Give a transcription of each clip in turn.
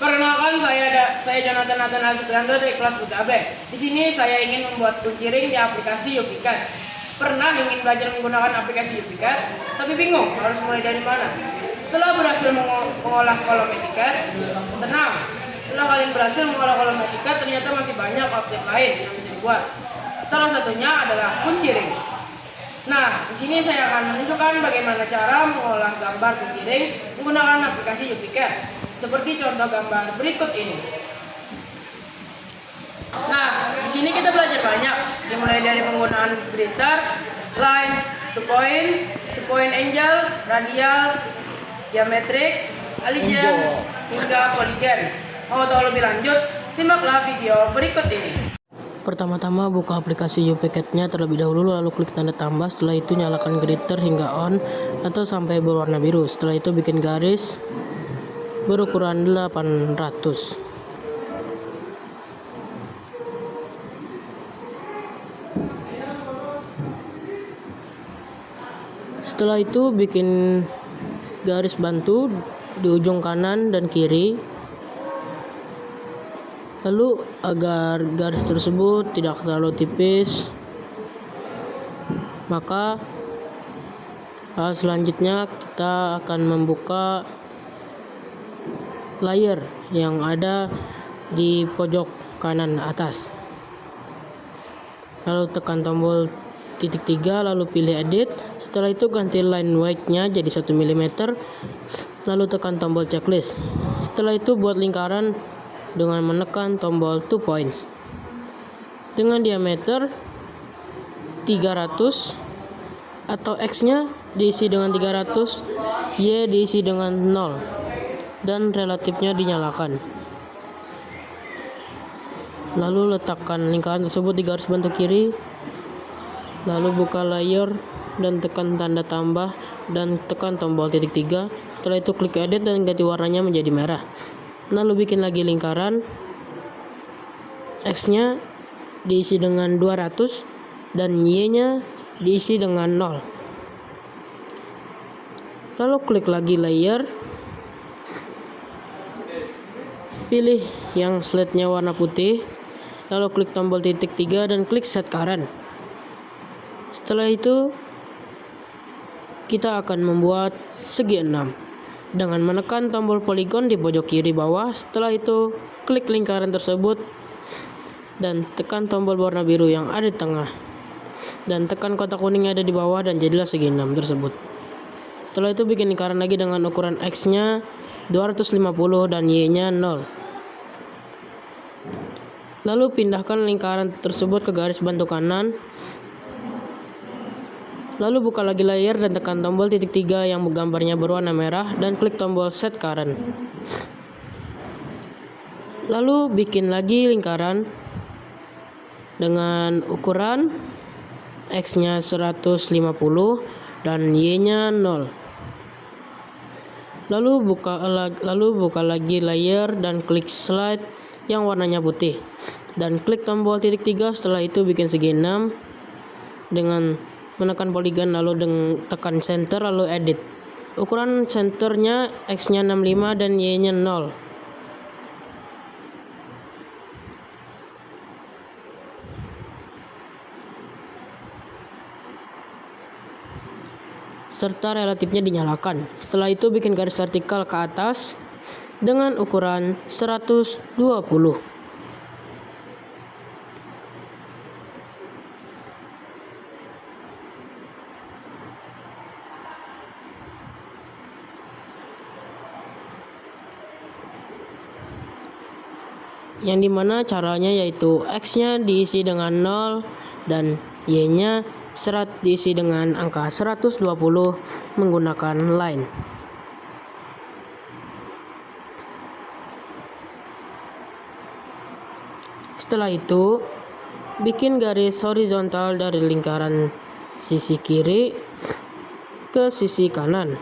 Perkenalkan, saya Jonathan Nathan Asriando dari kelas Buta AB. Di sini saya ingin membuat kunci ring di aplikasi UPiCAD. Pernah ingin belajar menggunakan aplikasi UPiCAD, tapi bingung harus mulai dari mana. Setelah berhasil mengolah kolom etiket, tenang. Setelah kalian berhasil mengolah kolom etiket, ternyata masih banyak objek lain yang bisa dibuat. Salah satunya adalah kunci ring. Nah, di sini saya akan menunjukkan bagaimana cara mengolah gambar kunci ring menggunakan aplikasi UPiCAD. Seperti contoh gambar berikut ini. Nah, di sini kita belajar banyak, dimulai dari penggunaan gritter, line, two point angle, radial, geometrik, alignment, hingga polygon. Mau tahu lebih lanjut? Simaklah video berikut ini. Pertama-tama buka aplikasi UPiCAD-nya terlebih dahulu, lalu klik tanda tambah. Setelah itu nyalakan gritter hingga on atau sampai berwarna biru. Setelah itu bikin garis berukuran 800. Setelah itu bikin garis bantu di ujung kanan dan kiri. Lalu agar garis tersebut tidak terlalu tipis, maka hal selanjutnya kita akan membuka layer yang ada di pojok kanan atas. Lalu tekan tombol titik 3, lalu pilih edit. Setelah itu ganti line weight-nya jadi 1 mm, lalu tekan tombol checklist. Setelah itu buat lingkaran dengan menekan tombol 2 points dengan diameter 300, atau X-nya diisi dengan 300, Y diisi dengan 0, dan relatifnya dinyalakan. Lalu letakkan lingkaran tersebut di garis bantu kiri, lalu buka layer dan tekan tanda tambah dan tekan tombol titik 3. Setelah itu klik edit dan ganti warnanya menjadi merah. Lalu bikin lagi lingkaran, X-nya diisi dengan 200 dan Y-nya diisi dengan 0. Lalu klik lagi layer, pilih yang slide-nya warna putih, lalu klik tombol titik 3 dan klik set current. Setelah itu kita akan membuat segi 6 dengan menekan tombol polygon di pojok kiri bawah. Setelah itu klik lingkaran tersebut dan tekan tombol warna biru yang ada di tengah, dan tekan kotak kuning yang ada di bawah, dan jadilah segi 6 tersebut. Setelah itu bikin lingkaran lagi dengan ukuran X-nya 250 dan Y-nya 0. Lalu pindahkan lingkaran tersebut ke garis bantu kanan. Lalu buka lagi layer dan tekan tombol titik 3 yang gambarnya berwarna merah dan klik tombol set current. Lalu bikin lagi lingkaran dengan ukuran X-nya 150 dan Y-nya 0. Lalu buka lagi layer dan klik slide yang warnanya putih dan klik tombol titik 3. Setelah itu bikin segi 6 dengan menekan polygon, lalu tekan center, lalu edit. Ukuran centernya X-nya 65 dan Y-nya 0. Serta relatifnya dinyalakan. Setelah itu bikin garis vertikal ke atas dengan ukuran 120. Yang dimana caranya yaitu X-nya diisi dengan 0 dan Y-nya diisi dengan angka 120 menggunakan line. Setelah itu bikin garis horizontal dari lingkaran sisi kiri ke sisi kanan.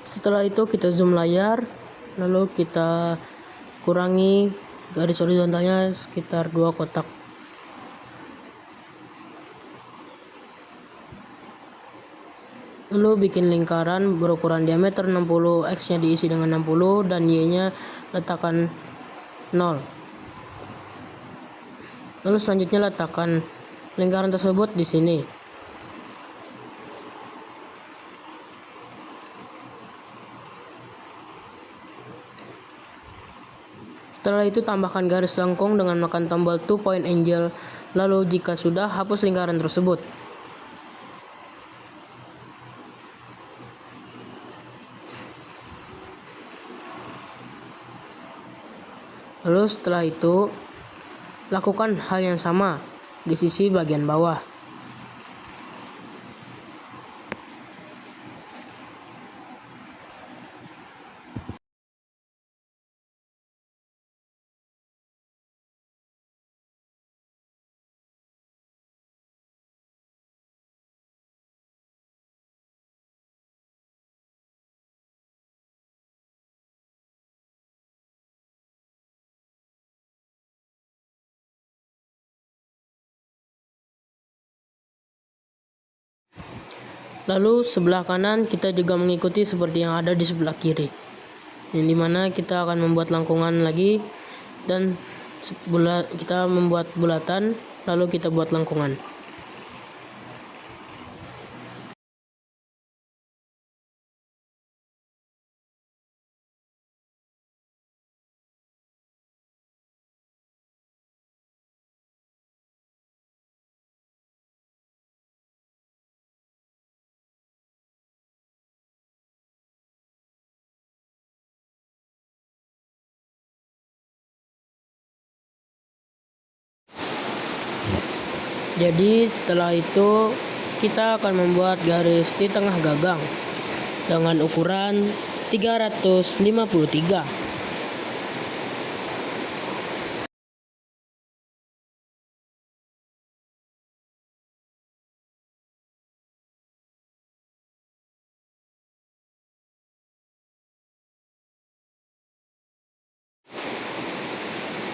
Setelah itu kita zoom layar, lalu kita kurangi garis horizontalnya sekitar 2 kotak. Lalu bikin lingkaran berukuran diameter 60, X-nya diisi dengan 60 dan Y-nya letakkan 0. Lalu selanjutnya letakkan lingkaran tersebut di sini. Setelah itu tambahkan garis lengkung dengan menekan tombol 2 point angel. Lalu jika sudah, hapus lingkaran tersebut. Lalu setelah itu, lakukan hal yang sama di sisi bagian bawah. Lalu sebelah kanan kita juga mengikuti seperti yang ada di sebelah kiri, yang dimana kita akan membuat lengkungan lagi dan kita membuat bulatan, lalu kita buat lengkungan. Jadi setelah itu kita akan membuat garis di tengah gagang dengan ukuran 353.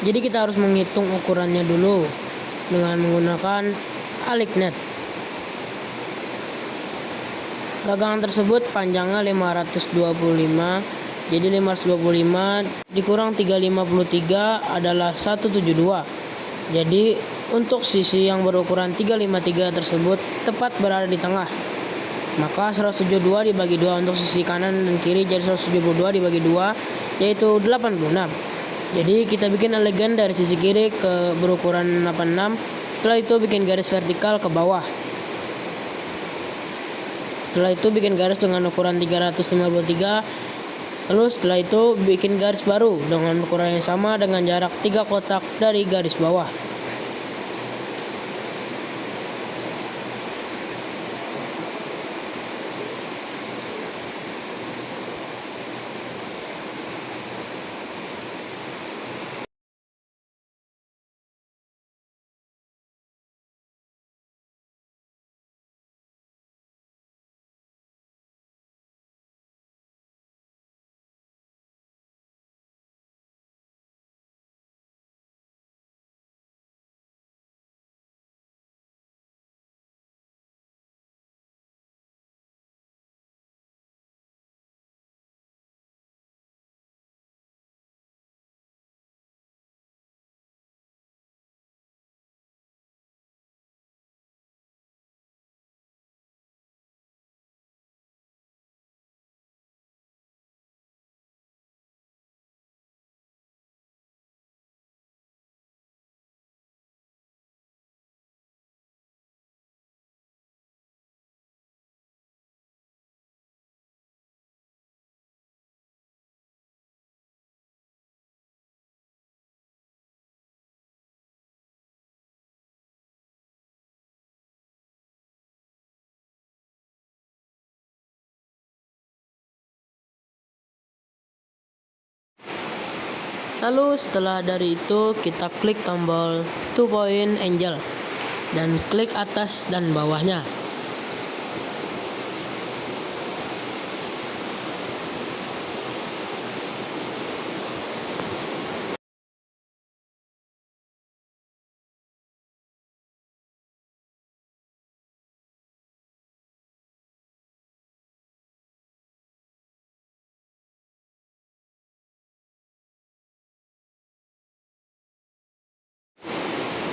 Jadi kita harus menghitung ukurannya dulu dengan menggunakan Alignet. Gagangan tersebut panjangnya 525, jadi 525 dikurang 353 adalah 172. Jadi untuk sisi yang berukuran 353 tersebut tepat berada di tengah. Maka 172 dibagi 2 untuk sisi kanan dan kiri jadi 172 dibagi 2 yaitu 86. Jadi kita bikin elegan dari sisi kiri ke berukuran 86. Setelah itu bikin garis vertikal ke bawah. Setelah itu bikin garis dengan ukuran 353. Lalu setelah itu bikin garis baru dengan ukuran yang sama dengan jarak 3 kotak dari garis bawah. Lalu setelah dari itu kita klik tombol 2 point angel dan klik atas dan bawahnya.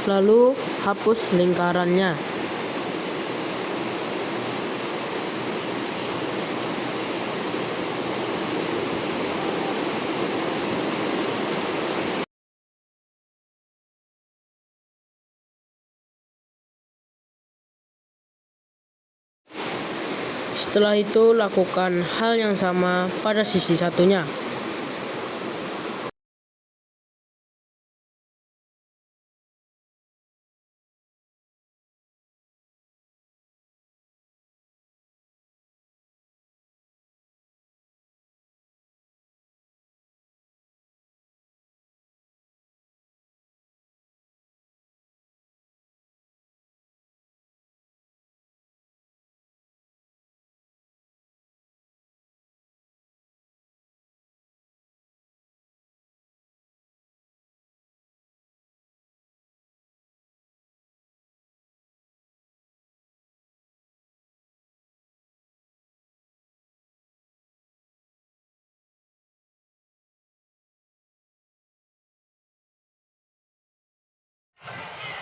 Lalu hapus lingkarannya. Setelah itu lakukan hal yang sama pada sisi satunya.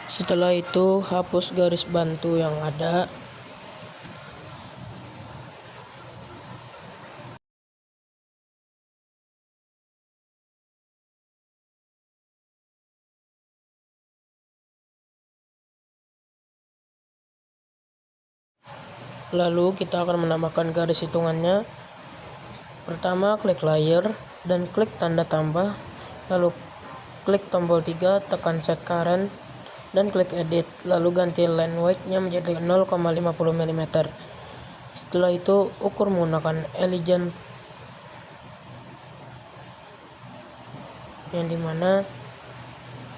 Setelah itu hapus garis bantu yang ada. Lalu kita akan menambahkan garis hitungannya. Pertama klik layer dan klik tanda tambah, lalu klik tombol 3, tekan set current dan klik edit, lalu ganti line weight-nya menjadi 0,50 mm. Setelah itu ukur menggunakan Elegant, yang dimana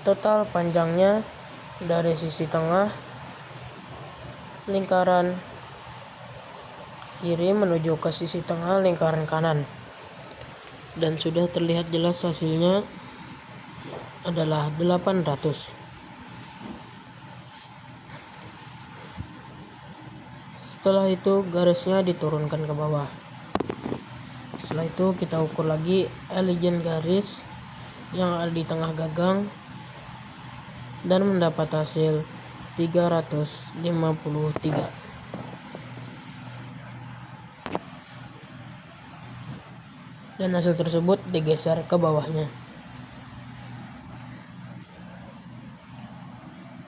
total panjangnya dari sisi tengah lingkaran kiri menuju ke sisi tengah lingkaran kanan, dan sudah terlihat jelas hasilnya adalah 800. Setelah itu garisnya diturunkan ke bawah. Setelah itu kita ukur lagi Elegant garis yang ada di tengah gagang dan mendapat hasil 353. Dan hasil tersebut digeser ke bawahnya.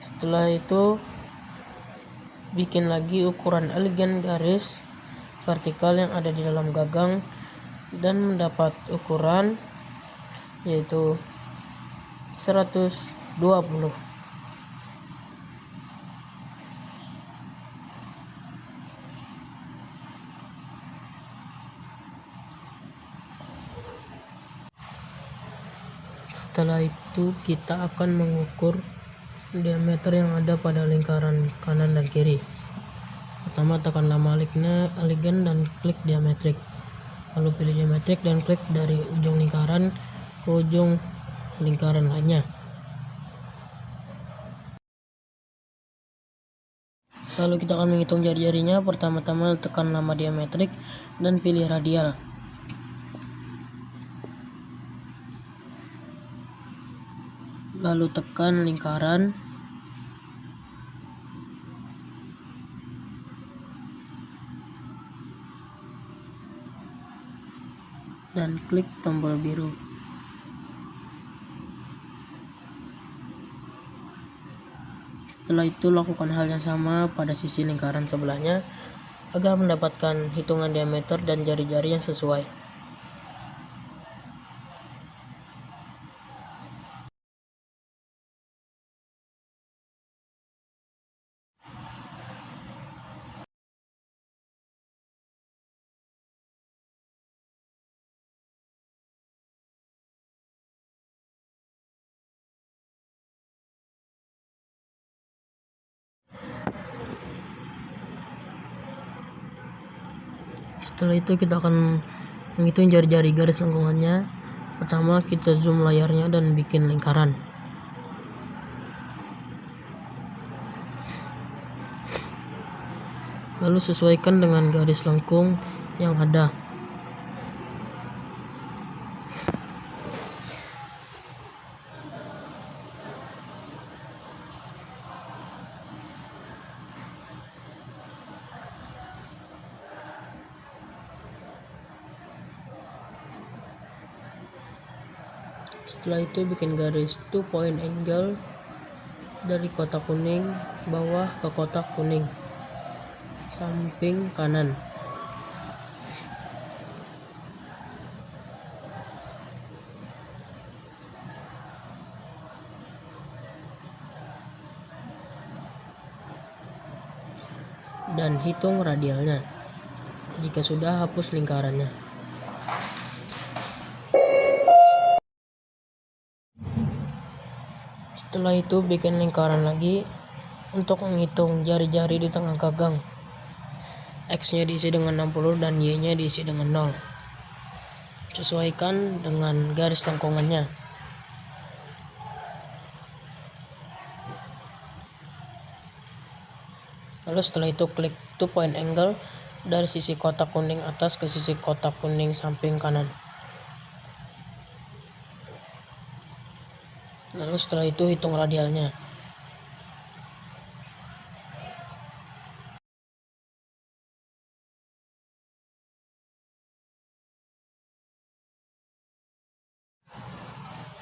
Setelah itu bikin lagi ukuran Elegant garis vertikal yang ada di dalam gagang dan mendapat ukuran yaitu 120. Setelah itu kita akan mengukur diameter yang ada pada lingkaran kanan dan kiri. Pertama tekanlah maliknya Elegant dan klik diametrik, lalu pilih diametrik dan klik dari ujung lingkaran ke ujung lingkaran lainnya. Lalu kita akan menghitung jari-jarinya. Pertama-tama tekan nama diametrik dan pilih radial. Lalu tekan lingkaran dan klik tombol biru. Setelah itu lakukan hal yang sama pada sisi lingkaran sebelahnya agar mendapatkan hitungan diameter dan jari-jari yang sesuai. Setelah itu kita akan menghitung jari-jari garis lengkungannya. Pertama kita zoom layarnya dan bikin lingkaran. Lalu sesuaikan dengan garis lengkung yang ada. Setelah itu bikin garis 2 point angle dari kotak kuning bawah ke kotak kuning samping kanan. Dan hitung radialnya. Jika sudah, hapus lingkarannya. Setelah itu bikin lingkaran lagi untuk menghitung jari-jari di tengah gagang. X-nya diisi dengan 60 dan Y-nya diisi dengan 0. Sesuaikan dengan garis lengkungannya. Lalu setelah itu klik 2 point angle dari sisi kotak kuning atas ke sisi kotak kuning samping kanan. Lalu setelah itu hitung radialnya.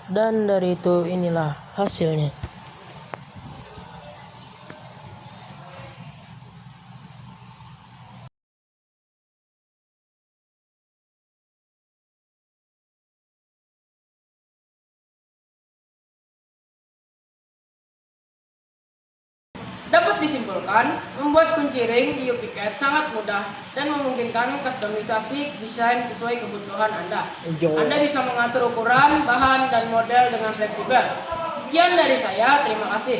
Dan dari itu inilah hasilnya. Dapat disimpulkan, membuat kunci ring di UPiCAD sangat mudah dan memungkinkan kustomisasi desain sesuai kebutuhan Anda. Anda bisa mengatur ukuran, bahan, dan model dengan fleksibel. Sekian dari saya, terima kasih.